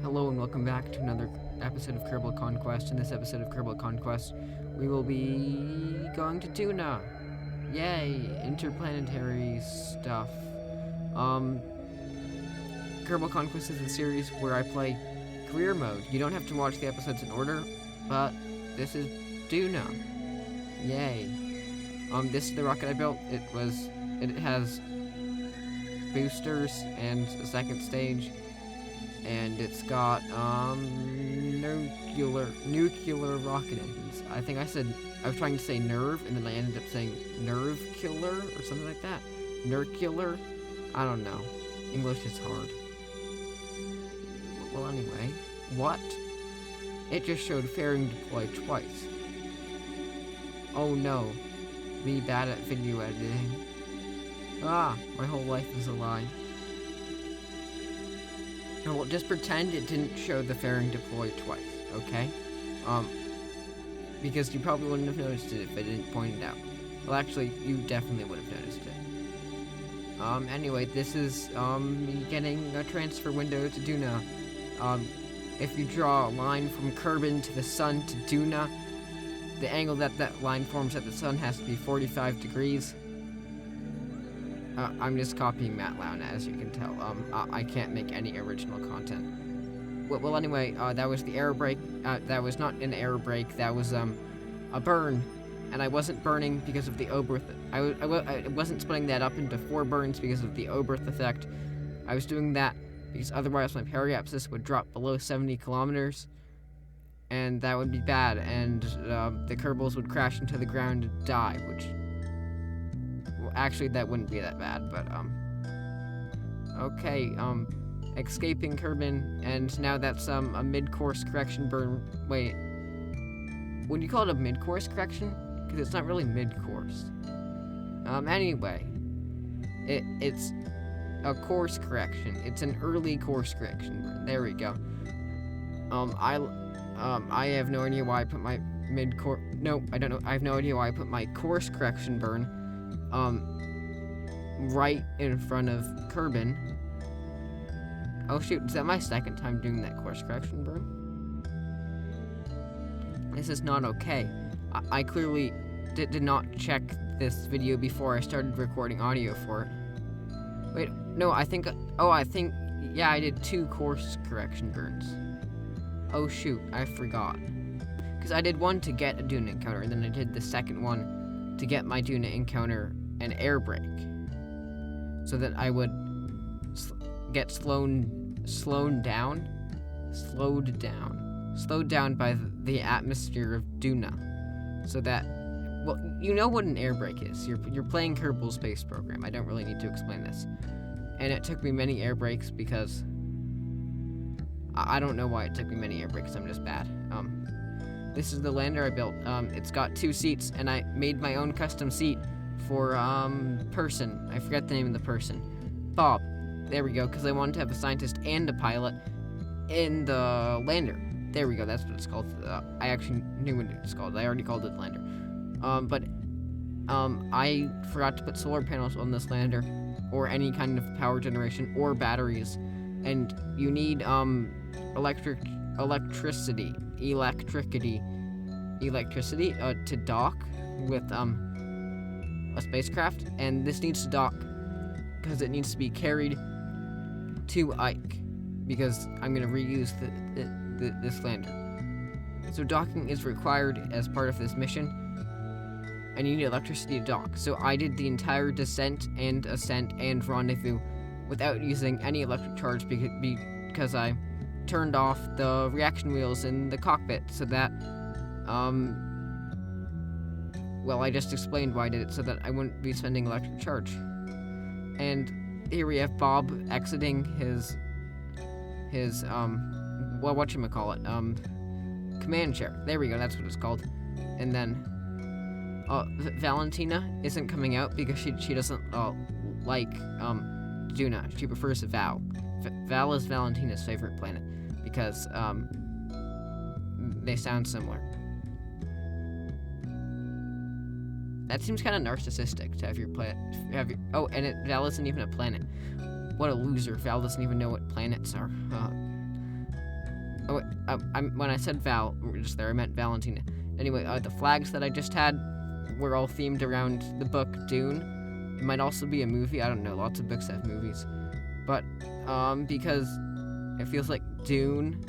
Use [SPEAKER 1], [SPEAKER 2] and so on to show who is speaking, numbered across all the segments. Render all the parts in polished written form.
[SPEAKER 1] Hello and welcome back to another episode of Kerbol Conquest. In this episode of Kerbol Conquest, we will be going to Duna. Yay! Interplanetary stuff. Um, Kerbal Conquest is a series where I play career mode. You don't have to watch the episodes in order, but this is Duna. Yay! This is the rocket I built. It has boosters and a second stage. And it's got nuclear rocket engines. I think I was trying to say nerve, and then I ended up saying nerve killer or something like that. Nercular? I don't know. English is hard. Well, anyway, what? It just showed fairing deployed twice. Oh no, me bad at video editing. My whole life is a lie. No, well, just pretend it didn't show the fairing deployed twice, okay? Because you probably wouldn't have noticed it if I didn't point it out. Well, actually, you definitely would have noticed it. Anyway, this is, me getting a transfer window to Duna. If you draw a line from Kerbin to the sun to Duna, the angle that line forms at the sun has to be 45 degrees. I'm just copying Matt Lown, as you can tell. I can't make any original content. Well, anyway, that was the air brake. That was not an air brake. That was, a burn. And I wasn't burning because of the Oberth. I wasn't splitting that up into 4 burns because of the Oberth effect. I was doing that because otherwise my periapsis would drop below 70 kilometers. And that would be bad. And, the Kerbols would crash into the ground and die, which... Actually, that wouldn't be that bad, but, okay, escaping Kerbin, and now that's, a mid-course correction burn. Wait, would you call it a mid-course correction? Because it's not really mid-course. Anyway, it's a course correction. It's an early course correction burn. There we go. I have no idea why I put my mid-course, no, I don't know, I have no idea why I put my course correction burn right in front of Kerbin. Oh shoot, is that my second time doing that course correction burn? This is not okay. I clearly did not check this video before I started recording audio for it. Wait, no, yeah, I did 2 course correction burns. Oh shoot, I forgot. Because I did one to get a Duna encounter, and then I did the second one to get my Duna encounter an air brake, so that I would get slowed down by the atmosphere of Duna, so that, well, you know what an air brake is. You're playing Kerbal Space Program. I don't really need to explain this, and it took me many air brakes because I don't know why it took me many air brakes. I'm just bad. This is the lander I built. It's got 2 seats, and I made my own custom seat for, person. I forget the name of the person. Bob. There we go, because I wanted to have a scientist and a pilot in the lander. There we go, that's what it's called. I actually knew what it's called. I already called it lander. I forgot to put solar panels on this lander, or any kind of power generation, or batteries. And you need, electricity, to dock with, a spacecraft, and this needs to dock because it needs to be carried to Ike, because I'm going to reuse this lander. So docking is required as part of this mission, and you need electricity to dock. So I did the entire descent and ascent and rendezvous without using any electric charge because I turned off the reaction wheels in the cockpit, so that, well, I just explained why I did it, so that I wouldn't be spending electric charge. And here we have Bob exiting his command chair. There we go, that's what it's called. And then, Valentina isn't coming out because she doesn't, like, Duna. She prefers Val. Val is Valentina's favorite planet, because, they sound similar. That seems kind of narcissistic to have your planet. Oh, and Val isn't even a planet. What a loser. Val doesn't even know what planets are. when I said Val just there, I meant Valentina. Anyway, the flags that I just had were all themed around the book Dune. It might also be a movie. I don't know. Lots of books have movies, but because it feels like Dune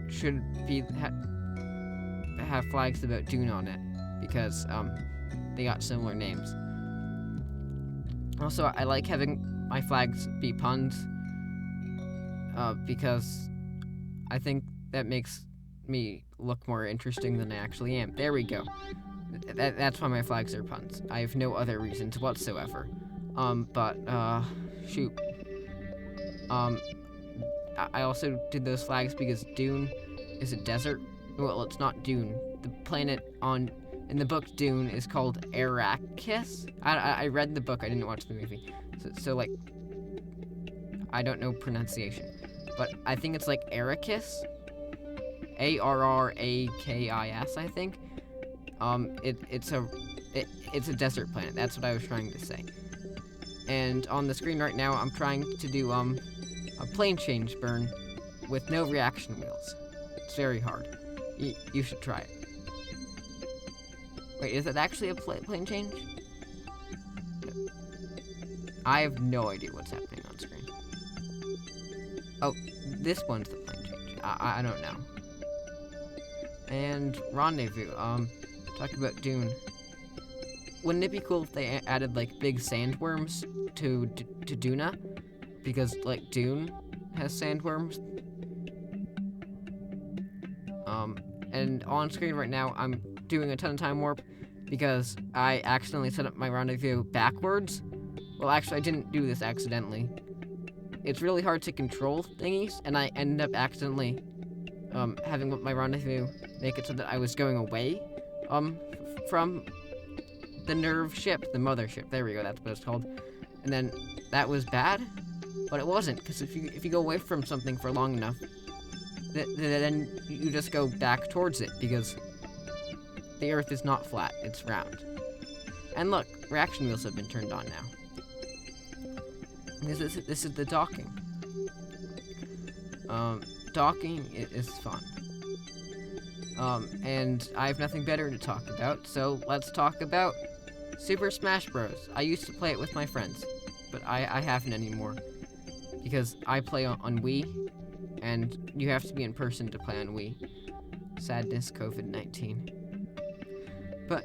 [SPEAKER 1] should be have flags about Dune on it because they got similar names. Also, I like having my flags be puns because I think that makes me look more interesting than I actually am. There we go. That's why my flags are puns. I have no other reasons whatsoever. Shoot. I also did those flags because Dune is a desert. Well, it's not Dune. The planet in the book Dune is called Arrakis. I read the book. I didn't watch the movie. So like, I don't know pronunciation, but I think it's like Arrakis. Arrakis, I think. It's a desert planet. That's what I was trying to say. And on the screen right now, I'm trying to do a plane change burn with no reaction wheels. It's very hard. You should try it. Wait, is it actually a plane change? I have no idea what's happening on screen. Oh, this one's the plane change. I don't know. And Rendezvous, talking about Dune. Wouldn't it be cool if they added, like, big sandworms to Duna? Because, like, Dune has sandworms. And on screen right now, I'm doing a ton of time warp because I accidentally set up my rendezvous backwards. Well, actually, I didn't do this accidentally. It's really hard to control thingies, and I ended up accidentally having my rendezvous make it so that I was going away from the nerve ship, the mothership. There we go, that's what it's called. And then that was bad, but it wasn't, because if you go away from something for long enough, then you just go back towards it, because the Earth is not flat, it's round. And look, reaction wheels have been turned on now. This is the docking. Docking is fun. And I have nothing better to talk about, so let's talk about Super Smash Bros. I used to play it with my friends, but I haven't anymore, because I play on Wii, and you have to be in person to play on Wii. Sadness, COVID-19. But,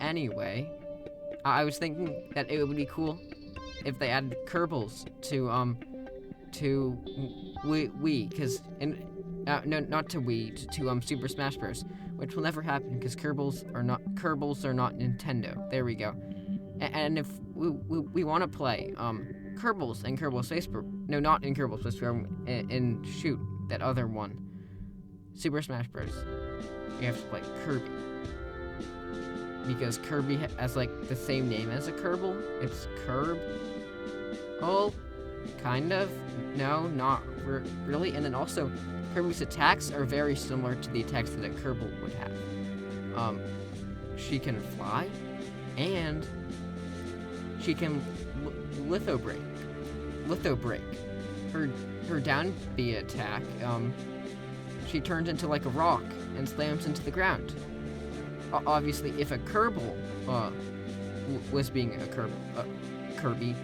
[SPEAKER 1] anyway, I was thinking that it would be cool if they added Kerbols to Wii, because, no, not to Wii, to Super Smash Bros., which will never happen, because Kerbols are not Nintendo. There we go. And if we want to play, Kerbols and Kerbal Space Program, no, not in Kerbal Space Program, in shoot, that other one, Super Smash Bros., you have to play Kirby. Because Kirby has, like, the same name as a Kerbal. It's Kerb. Oh, kind of. No, not really. And then also, Kirby's attacks are very similar to the attacks that a Kerbal would have. She can fly, and she can litho break. Her down B attack, she turns into like a rock and slams into the ground. Obviously, if a Kerbal was being a Kirby,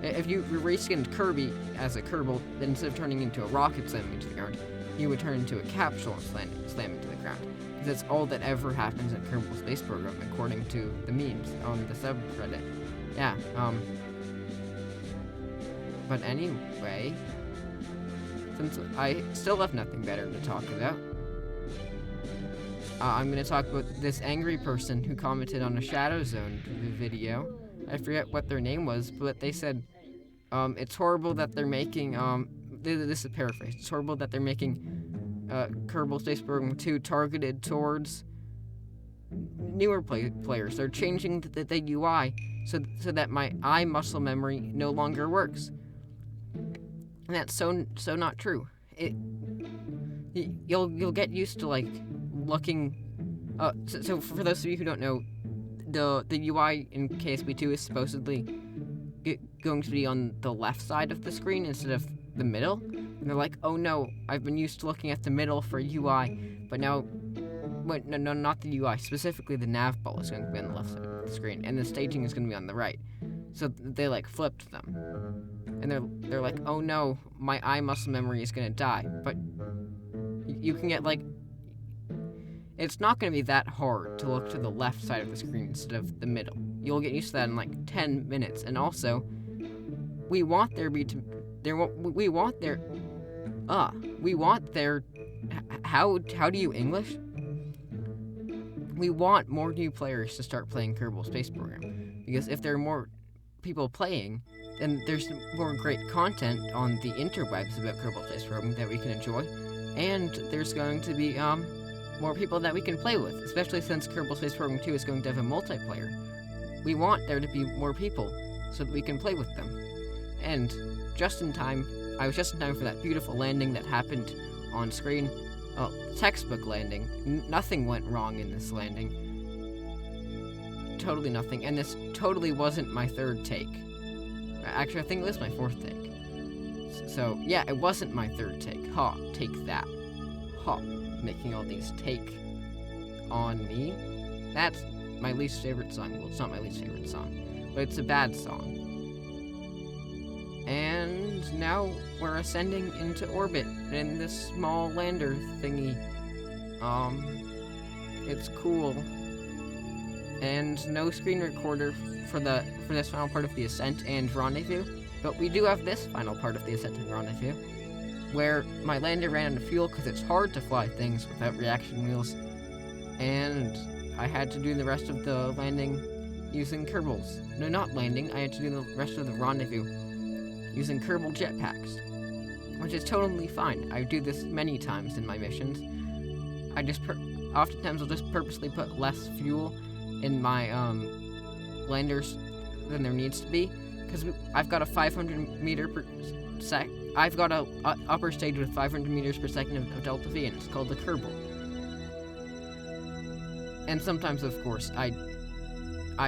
[SPEAKER 1] if you reskinned Kirby as a Kerbal, then instead of turning into a rocket slamming into the ground, you would turn into a capsule and slam into the ground. Because that's all that ever happens in Kerbal Space Program, according to the memes on the subreddit. Yeah, but anyway, since I still have nothing better to talk about, I'm going to talk about this angry person who commented on a Shadow Zone video. I forget what their name was, but they said, it's horrible that they're making, this is a paraphrase, it's horrible that they're making Kerbal Space Program 2 targeted towards newer players. They're changing the UI so that my eye muscle memory no longer works. And that's so not true. You'll get used to, like, looking. So for those of you who don't know, the UI in KSP2 is supposedly going to be on the left side of the screen instead of the middle, And they're like, oh no, I've been used to looking at the middle for UI, but now, no, not the UI, specifically the nav ball is going to be on the left side of the screen, and the staging is going to be on the right. So they like flipped them. And they're like, oh no, my eye muscle memory is going to die. But you can get like, it's not going to be that hard to look to the left side of the screen instead of the middle. You'll get used to that in like 10 minutes. And also, we want there how do you English? We want more new players to start playing Kerbal Space Program, because if there are more people playing, then there's more great content on the interwebs about Kerbal Space Program that we can enjoy, and there's going to be more people that we can play with, especially since Kerbal Space Program 2 is going to have a multiplayer. We want there to be more people so that we can play with them. And just in time, I was just in time for that beautiful landing that happened on screen. Oh, textbook landing. Nothing went wrong in this landing. Totally nothing. And this totally wasn't my third take. Actually, I think it was my fourth take. So, yeah, it wasn't my third take. Ha, take that. Ha, making all these take on me. That's my least favorite song. Well, it's not my least favorite song, but it's a bad song. And now we're ascending into orbit in this small lander thingy. It's cool. And no screen recorder for this final part of the ascent and rendezvous, but we do have this final part of the ascent and rendezvous, where my lander ran out of fuel because it's hard to fly things without reaction wheels, and I had to do the rest of the landing using Kerbals. No, not landing. I had to do the rest of the rendezvous using Kerbal jetpacks, which is totally fine. I do this many times in my missions. Oftentimes I'll just purposely put less fuel in my landers than there needs to be, because I've got a 500 meter per sec. I've got a upper stage with 500 meters per second of delta V, and it's called the Kerbol. And sometimes, of course, I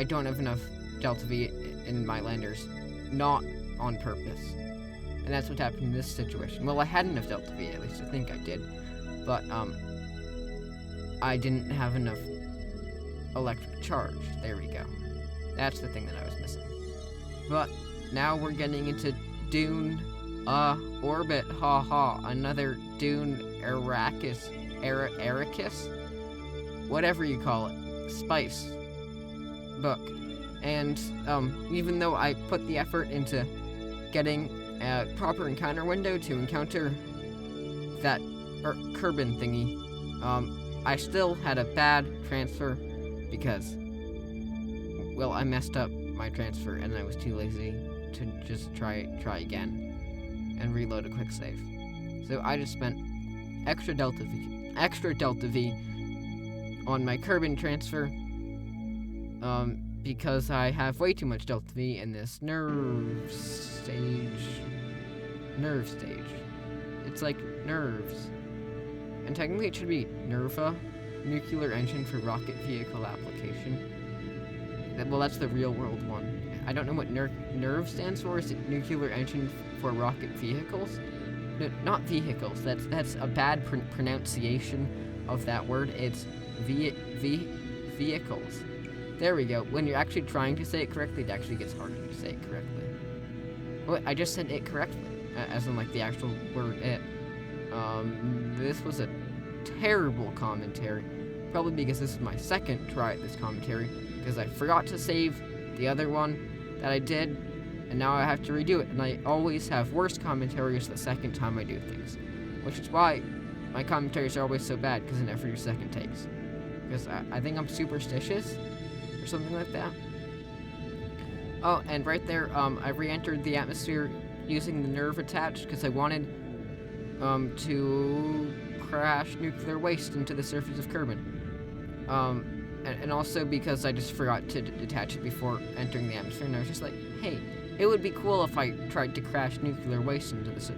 [SPEAKER 1] don't have enough delta V in my landers, not on purpose. And that's what happened in this situation. Well, I had enough delta V, at least I think I did, but I didn't have enough electric charge. There we go. That's the thing that I was missing. But now we're getting into Dune orbit, another Dune Arrakis, whatever you call it, spice book. And even though I put the effort into getting a proper encounter window to encounter that Kerbin thingy, I still had a bad transfer because, well, I messed up my transfer and I was too lazy to just try again and reload a quick save. So I just spent extra delta V on my Kerbin transfer, because I have way too much delta V in this nerve stage. It's like nerves. And technically it should be NERVA, Nuclear Engine for Rocket Vehicle Application. Well, that's the real world one. I don't know what NERV stands for. Is it Nuclear Engine for Rocket Vehicles? No, not vehicles. That's a bad pronunciation of that word. It's vehicles. There we go. When you're actually trying to say it correctly, it actually gets harder to say it correctly. Wait, I just said it correctly, as in like the actual word it. This was a terrible commentary, probably because this is my second try at this commentary, because I forgot to save the other one that I did, and now I have to redo it, and I always have worse commentaries the second time I do things, which is why my commentaries are always so bad, because I never do second takes, because I think I'm superstitious, or something like that. Oh, and right there, I re-entered the atmosphere using the nerve attached, because I wanted to crash nuclear waste into the surface of Kerbin. And also because I just forgot to detach it before entering the atmosphere, and I was just like, hey, it would be cool if I tried to crash nuclear waste into the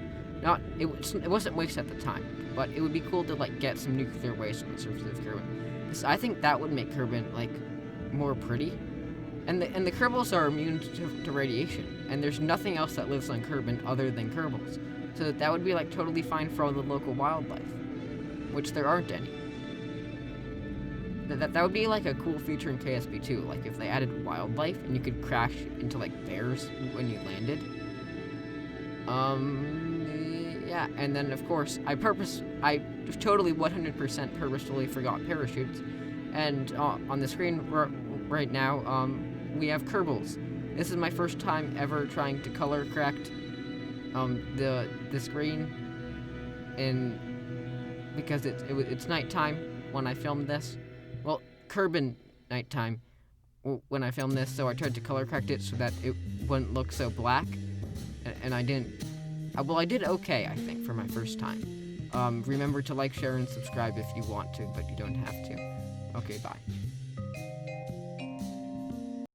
[SPEAKER 1] it wasn't waste at the time, but it would be cool to like get some nuclear waste on the surface of Kerbin. Because I think that would make Kerbin like more pretty. And the Kerbals are immune to radiation, and there's nothing else that lives on Kerbin other than Kerbals. So that would be like totally fine for all the local wildlife, which there aren't any. That would be like a cool feature in KSP2, like if they added wildlife and you could crash into like bears when you landed. Yeah, and then of course I totally 100% purposefully forgot parachutes, and on the screen right now we have Kerbols. This is my first time ever trying to color correct the screen, because it's nighttime when I filmed this. Well, Kerbin nighttime when I filmed this, so I tried to color correct it so that it wouldn't look so black, and I didn't. Well, I did okay, I think, for my first time. Remember to like, share, and subscribe if you want to, but you don't have to. Okay, bye.